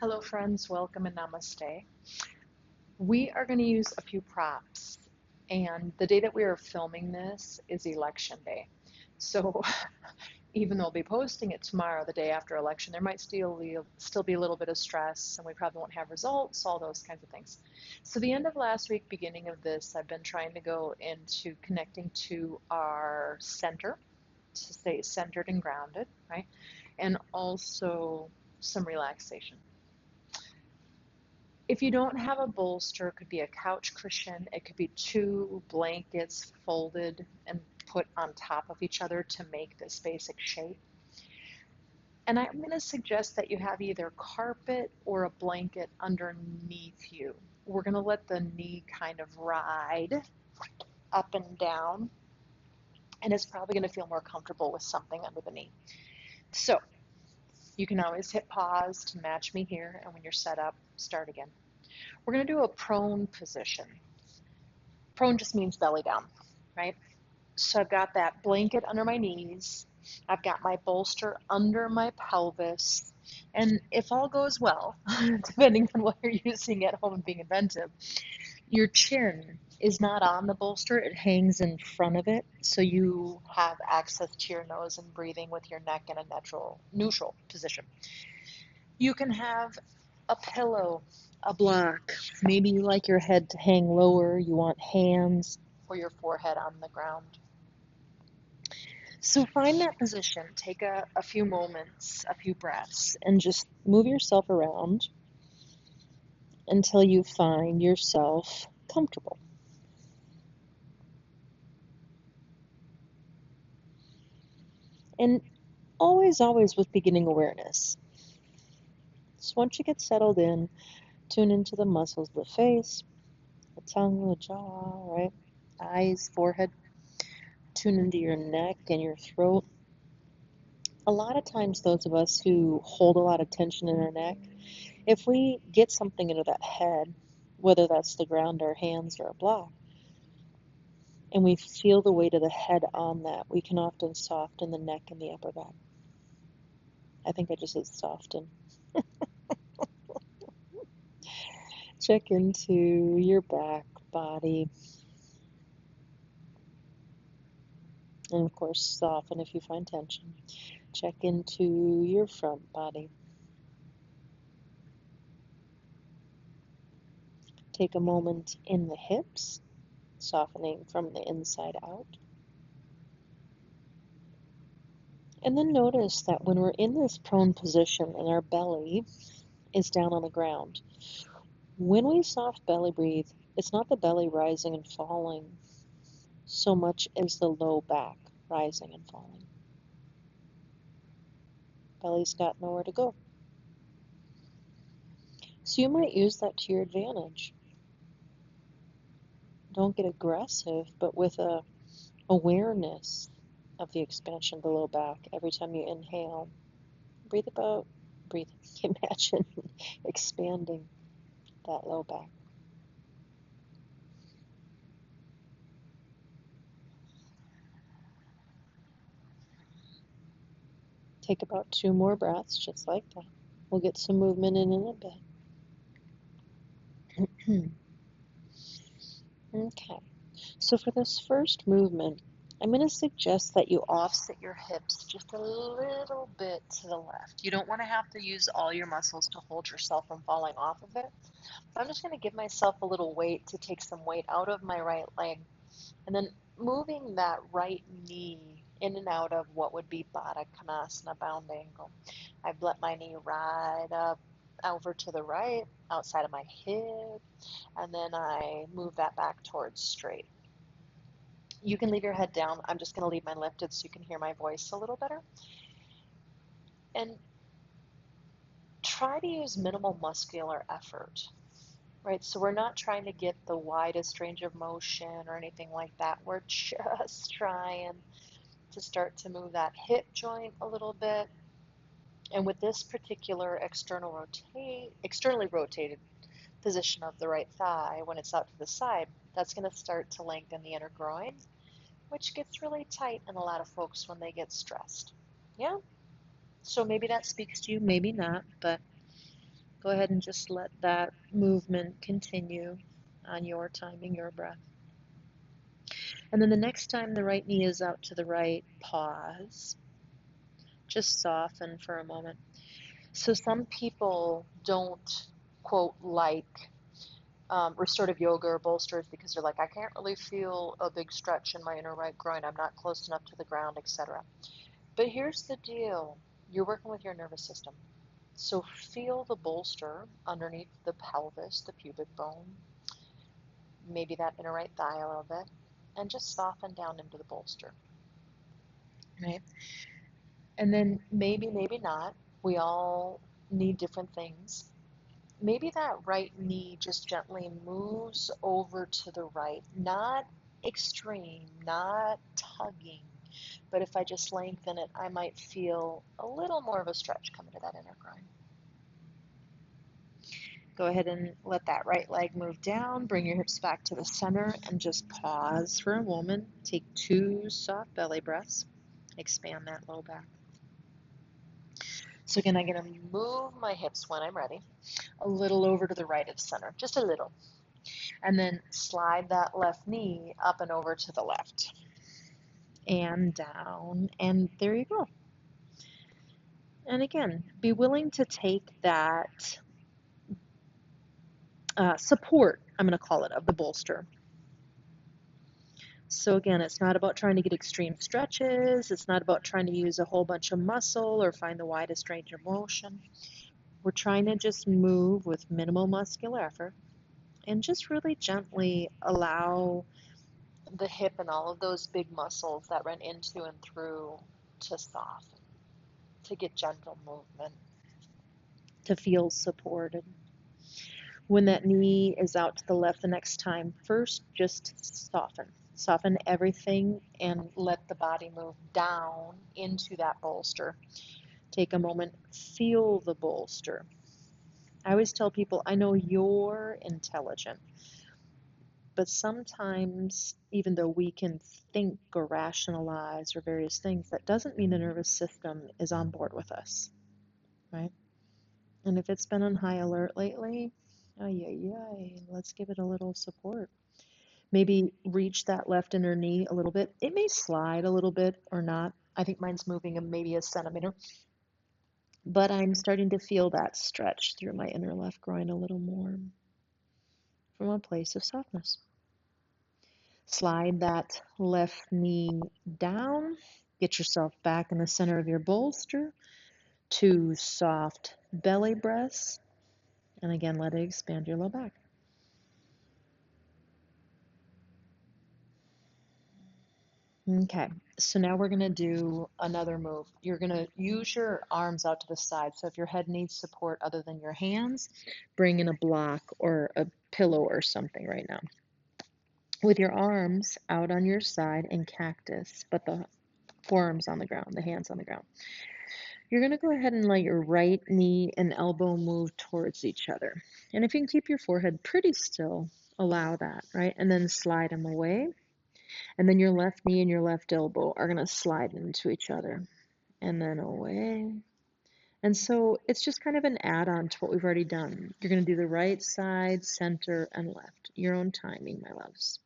Hello friends, welcome and namaste. We are going to use a few props, and the day that we are filming this is election day. So even though I'll be posting it tomorrow, the day after election, there might still be a little bit of stress, and we probably won't have results, all those kinds of things. So the end of last week, beginning of this, I've been trying to go into connecting to our center, to stay centered and grounded, right? And also some relaxation. If you don't have a bolster, it could be a couch cushion, it could be two blankets folded and put on top of each other to make this basic shape. And I'm going to suggest that you have either carpet or a blanket underneath you. We're going to let the knee kind of ride up and down, and it's probably going to feel more comfortable with something under the knee. So you can always hit pause to match me here, and when you're set up, start again. We're going to do a prone position. Prone just means belly down, right? So I've got that blanket under my knees. I've got my bolster under my pelvis. And if all goes well, depending on what you're using at home and being inventive, your chin is not on the bolster, it hangs in front of it. So you have access to your nose and breathing with your neck in a neutral position. You can have a pillow, a block. Maybe you like your head to hang lower. You want hands or your forehead on the ground. So find that position. Take a few moments, a few breaths, and just move yourself around until you find yourself comfortable. And always with beginning awareness. So once you get settled in, tune into the muscles of the face, the tongue, the jaw, right? Eyes, forehead. Tune into your neck and your throat. A lot of times, those of us who hold a lot of tension in our neck, if we get something into that head, whether that's the ground, our hands, or a block, and we feel the weight of the head on that, we can often soften the neck and the upper back. I think I just said soften. Check into your back body. And of course, soften if you find tension. Check into your front body. Take a moment in the hips, softening from the inside out. And then notice that when we're in this prone position and our belly is down on the ground, when we soft belly breathe, it's not the belly rising and falling so much as the low back rising and falling. Belly's got nowhere to go. So you might use that to your advantage. Don't get aggressive, but with a awareness of the expansion of the low back. Every time you inhale, imagine expanding that low back. Take about 2 more breaths, just like that. We'll get some movement in a bit. Okay, so for this first movement, I'm going to suggest that you offset your hips just a little bit to the left. You don't want to have to use all your muscles to hold yourself from falling off of it. I'm just going to give myself a little weight to take some weight out of my right leg, and then moving that right knee in and out of what would be Baddha Konasana, bound angle. I've let my knee ride up over to the right, outside of my hip, and then I move that back towards straight. You can leave your head down. I'm just going to leave mine lifted so you can hear my voice a little better. And try to use minimal muscular effort, right? So we're not trying to get the widest range of motion or anything like that. We're just trying to start to move that hip joint a little bit. And with this particular externally rotated position of the right thigh, when it's out to the side, that's going to start to lengthen the inner groin, which gets really tight in a lot of folks when they get stressed. Yeah? So maybe that speaks to you, maybe not, but Go ahead and just let that movement continue on your timing, your breath. And then the next time the right knee is out to the right, pause. Just soften for a moment. So some people don't, quote, like restorative yoga or bolsters because they're like, I can't really feel a big stretch in my inner right groin. I'm not close enough to the ground, etc. But here's the deal. You're working with your nervous system. So feel the bolster underneath the pelvis, the pubic bone, maybe that inner right thigh a little bit, and just soften down into the bolster, right? And then maybe not. We all need different things. Maybe that right knee just gently moves over to the right, not extreme, not tugging, but if I just lengthen it, I might feel a little more of a stretch coming to that inner groin. Go ahead and let that right leg move down, bring your hips back to the center, and just pause for a moment. Take 2 soft belly breaths, expand that low back. So again, I'm going to move my hips when I'm ready, a little over to the right of center, just a little. And then slide that left knee up and over to the left. And down, and there you go. And again, be willing to take that support, I'm going to call it, of the bolster. So again, it's not about trying to get extreme stretches. It's not about trying to use a whole bunch of muscle or find the widest range of motion. We're trying to just move with minimal muscular effort and just really gently allow the hip and all of those big muscles that run into and through to soften, to get gentle movement, to feel supported. When that knee is out to the left the next time, first just soften. Soften everything and let the body move down into that bolster. Take a moment, feel the bolster. I always tell people, I know you're intelligent, but sometimes, even though we can think or rationalize or various things, that doesn't mean the nervous system is on board with us, right? And if it's been on high alert lately, let's give it a little support. Maybe reach that left inner knee a little bit. It may slide a little bit or not. I think mine's moving maybe a centimeter, but I'm starting to feel that stretch through my inner left groin a little more from a place of softness. Slide that left knee down. Get yourself back in the center of your bolster. 2 soft belly breaths. And again, let it expand your low back. Okay, so now we're going to do another move. You're going to use your arms out to the side. So if your head needs support other than your hands, bring in a block or a pillow or something right now. With your arms out on your side in cactus, but the forearms on the ground, the hands on the ground. You're going to go ahead and let your right knee and elbow move towards each other. And if you can keep your forehead pretty still, allow that, right? And then slide them away. And then your left knee and your left elbow are going to slide into each other and then away. And so it's just kind of an add-on to what we've already done. You're going to do the right side, center, and left. Your own timing, my loves.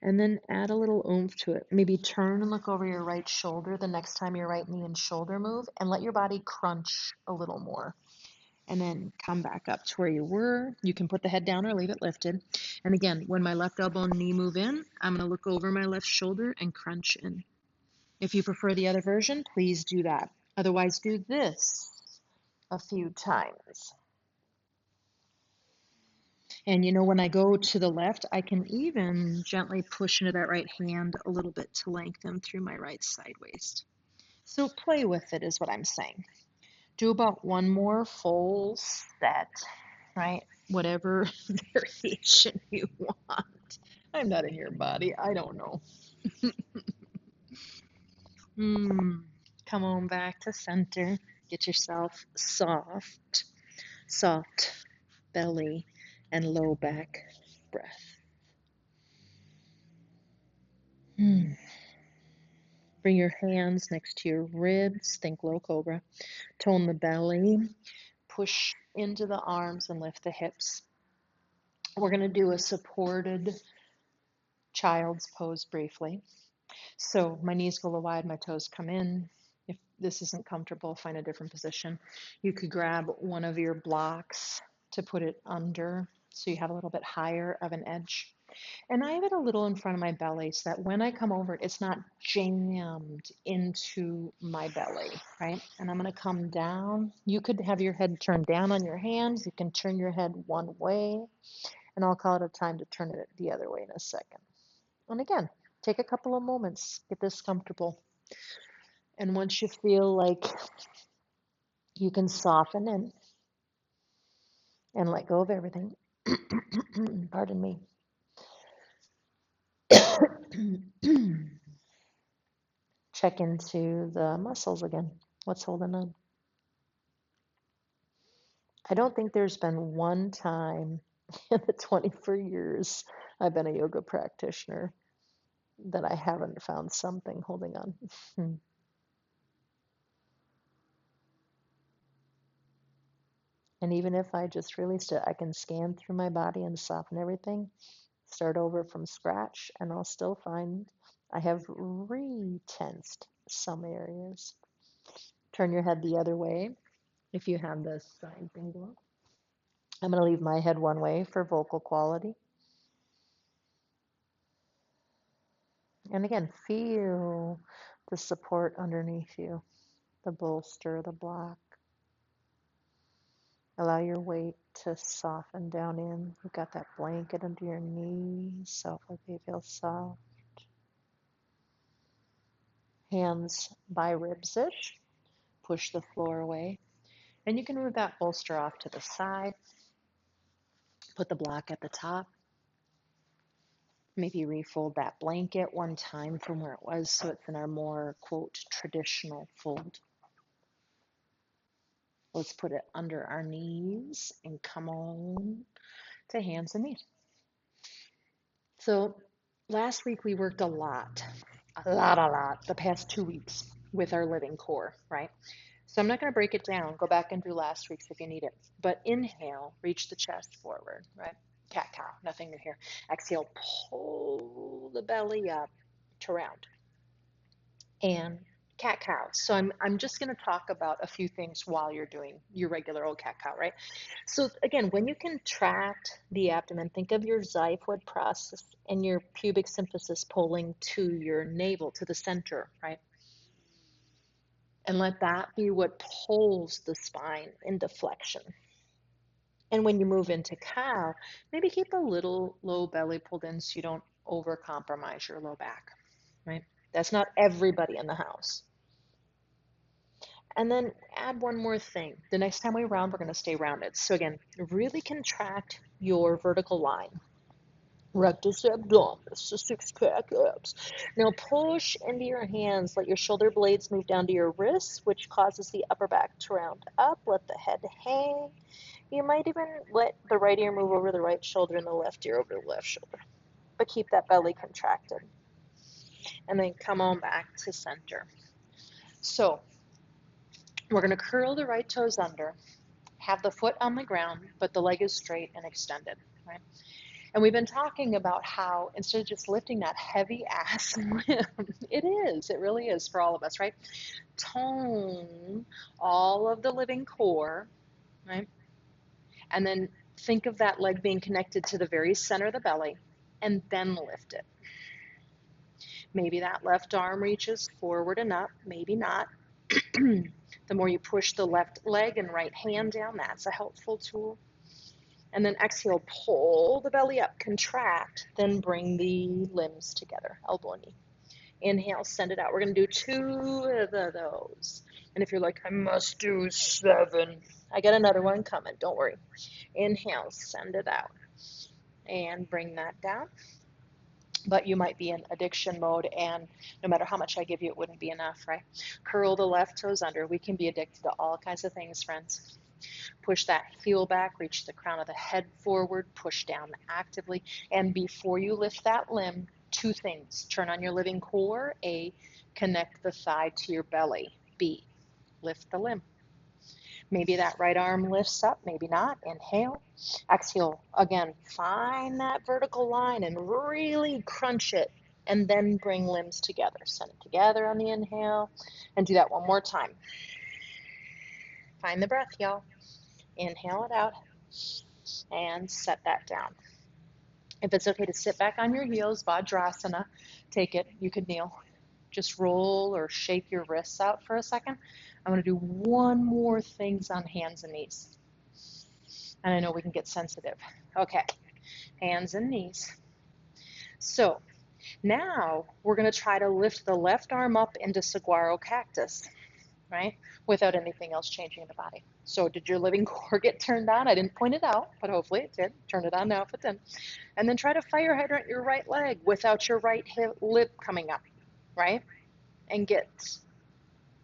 And then add a little oomph to it. Maybe turn and look over your right shoulder the next time your right knee and shoulder move, and let your body crunch a little more. And then come back up to where you were. You can put the head down or leave it lifted. And again, when my left elbow and knee move in, I'm going to look over my left shoulder and crunch in. If you prefer the other version, please do that. Otherwise, do this a few times. And you know, when I go to the left, I can even gently push into that right hand a little bit to lengthen through my right side waist. So play with it is what I'm saying. Do about one more full set, right? Whatever variation you want. I'm not in your body. I don't know. Come on back to center. Get yourself soft belly and low back breath. Bring your hands next to your ribs. Think low cobra. Tone the belly. Push into the arms and lift the hips. We're going to do a supported child's pose briefly. So my knees go wide, my toes come in. If this isn't comfortable, find a different position. You could grab one of your blocks to put it under so you have a little bit higher of an edge. And I have it a little in front of my belly so that when I come over it, it's not jammed into my belly, right? And I'm going to come down. You could have your head turned down on your hands. You can turn your head one way, and I'll call it a time to turn it the other way in a second. And again, take a couple of moments, get this comfortable. And once you feel like you can soften in and let go of everything, pardon me. Check into the muscles again. What's holding on? I don't think there's been one time in the 24 years I've been a yoga practitioner that I haven't found something holding on. And even if I just released it, I can scan through my body and soften everything, start over from scratch, and I'll still find I have re-tensed some areas. Turn your head the other way if you have this side thing going. I'm going to leave my head one way for vocal quality. And again, feel the support underneath you, the bolster, the block. Allow your weight to soften down in. You've got that blanket under your knees, so they feel soft. Hands by ribs-ish. Push the floor away. And you can move that bolster off to the side. Put the block at the top. Maybe refold that blanket one time from where it was so it's in our more, quote, traditional fold. Let's put it under our knees and come on to hands and knees. So last week we worked a lot, the past 2 weeks with our living core, right? So I'm not going to break it down. Go back and do last week's if you need it. But inhale, reach the chest forward, right? Cat-cow, nothing new here. Exhale, pull the belly up to round. And cat-cow. So I'm just going to talk about a few things while you're doing your regular old cat-cow, right? So again, when you contract the abdomen, think of your xiphoid process and your pubic symphysis pulling to your navel, to the center, right? And let that be what pulls the spine into flexion. And when you move into cow, maybe keep a little low belly pulled in so you don't over-compromise your low back, right? That's not everybody in the house. And then add one more thing. The next time we round, we're going to stay rounded. So again, really contract your vertical line. Rectus abdominis, the six-pack abs. Now push into your hands. Let your shoulder blades move down to your wrists, which causes the upper back to round up. Let the head hang. You might even let the right ear move over the right shoulder and the left ear over the left shoulder. But keep that belly contracted. And then come on back to center. So we're going to curl the right toes under. Have the foot on the ground, but the leg is straight and extended, right? And we've been talking about how instead of just lifting that heavy ass limb, it really is for all of us, right? Tone all of the living core, right? And then think of that leg being connected to the very center of the belly and then lift it. Maybe that left arm reaches forward and up, maybe not. The more you push the left leg and right hand down, that's a helpful tool. And then exhale, pull the belly up, contract, then bring the limbs together, elbow and knee. Inhale, send it out. We're going to do 2 of those. And if you're like, I must do 7, I got another one coming, don't worry. Inhale, send it out. And bring that down. But you might be in addiction mode, and no matter how much I give you, it wouldn't be enough, right? Curl the left toes under. We can be addicted to all kinds of things, friends. Push that heel back, reach the crown of the head forward, push down actively. And before you lift that limb, 2 things. Turn on your living core, a Connect the thigh to your belly. B, lift the limb. Maybe that right arm lifts up, maybe not. Inhale. Exhale. Again, find that vertical line and really crunch it. And then bring limbs together. Send it together on the inhale. And do that one more time. Find the breath, y'all. Inhale it out. And set that down. If it's okay to sit back on your heels, Vajrasana, take it. You could kneel. Just roll or shake your wrists out for a second. I'm going to do one more things on hands and knees. And I know we can get sensitive. Okay, hands and knees. So now we're going to try to lift the left arm up into saguaro cactus, right? Without anything else changing in the body. So did your living core get turned on? I didn't point it out, but hopefully it did. Turn it on now if it didn't. And then try to fire hydrant your right leg without your right hip coming up, right? And get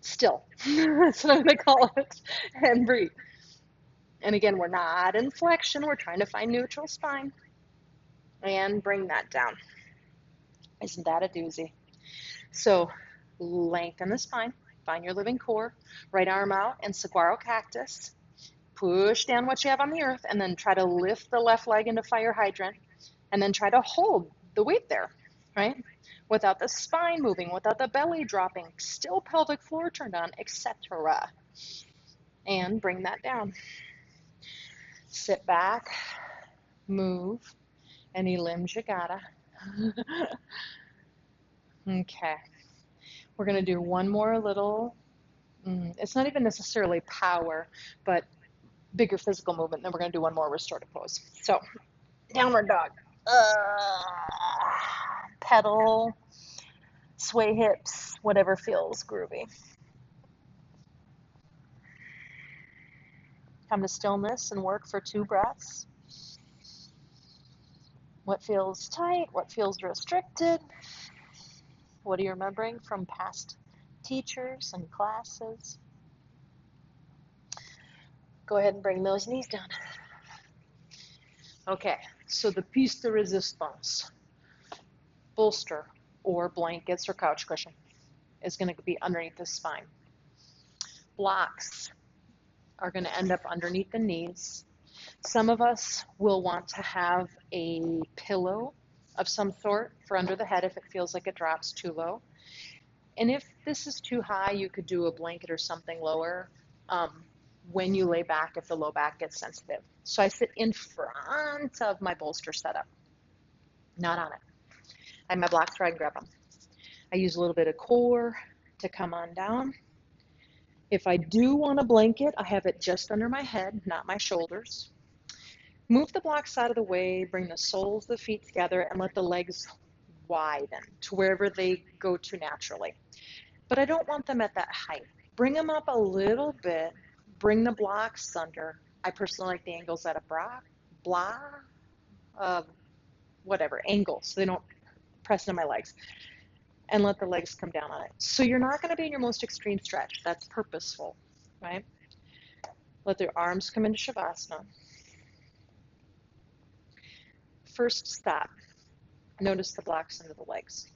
still. That's what I'm going to call it. And breathe. And again, we're not in flexion. We're trying to find neutral spine. And bring that down. Isn't that a doozy? So lengthen the spine. Find your living core. Right arm out and saguaro cactus. Push down what you have on the earth. And then try to lift the left leg into fire hydrant. And then try to hold the weight there, right? Without the spine moving, without the belly dropping, still pelvic floor turned on, etc. And bring that down. Sit back, move, any limbs you gotta. Okay, we're gonna do one more little, it's not even necessarily power, but bigger physical movement, then we're gonna do one more restorative pose. So, downward dog. Pedal, sway hips, whatever feels groovy. Come to stillness and work for 2 breaths. What feels tight? What feels restricted? What are you remembering from past teachers and classes? Go ahead and bring those knees down. Okay, so the piece de resistance, bolster or blankets or couch cushion, is going to be underneath the spine. Blocks are going to end up underneath the knees. Some of us will want to have a pillow of some sort for under the head if it feels like it drops too low. And if this is too high, you could do a blanket or something lower when you lay back if the low back gets sensitive. So I sit in front of my bolster setup, not on it. I have my blocks where I can grab them. I use a little bit of core to come on down. If I do want a blanket, I have it just under my head, not my shoulders. Move the blocks out of the way, bring the soles of the feet together, and let the legs widen to wherever they go to naturally. But I don't want them at that height. Bring them up a little bit, bring the blocks under. I personally like the angles at a whatever, angle, so they don't press into my legs. And let the legs come down on it. So you're not going to be in your most extreme stretch. That's purposeful, right? Let the arms come into Shavasana. First stop. Notice the blocks under the legs.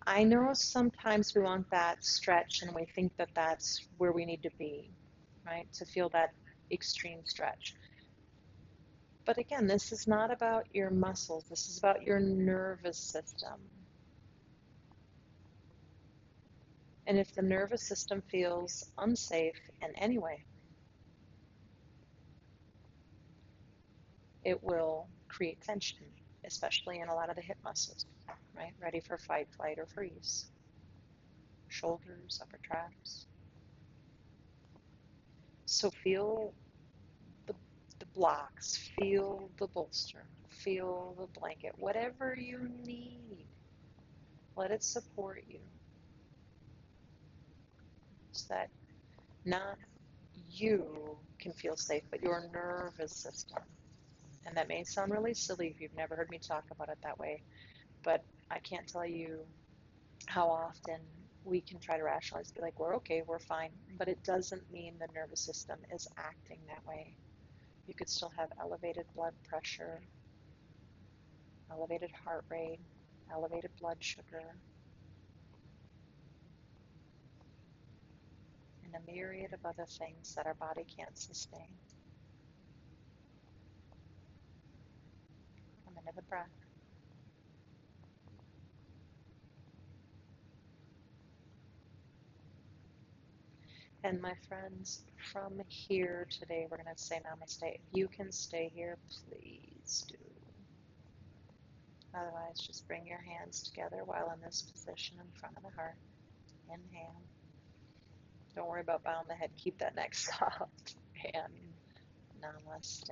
I know sometimes we want that stretch and we think that that's where we need to be, right? To feel that extreme stretch. But again, this is not about your muscles. This is about your nervous system. And if the nervous system feels unsafe in any way, it will create tension, especially in a lot of the hip muscles, right? Ready for fight, flight, or freeze. Shoulders, upper traps. So feel the blocks, feel the bolster, feel the blanket, whatever you need. Let it support you. So that not you can feel safe, but your nervous system. And that may sound really silly if you've never heard me talk about it that way, but I can't tell you how often we can try to rationalize, be like, we're okay, we're fine, but it doesn't mean the nervous system is acting that way. You could still have elevated blood pressure, elevated heart rate, elevated blood sugar, and a myriad of other things that our body can't sustain. Come into the breath. And my friends, from here today, we're going to say namaste. If you can stay here, please do. Otherwise, just bring your hands together while in this position in front of the heart. Inhale. Don't worry about bowing the head. Keep that neck soft. And namaste.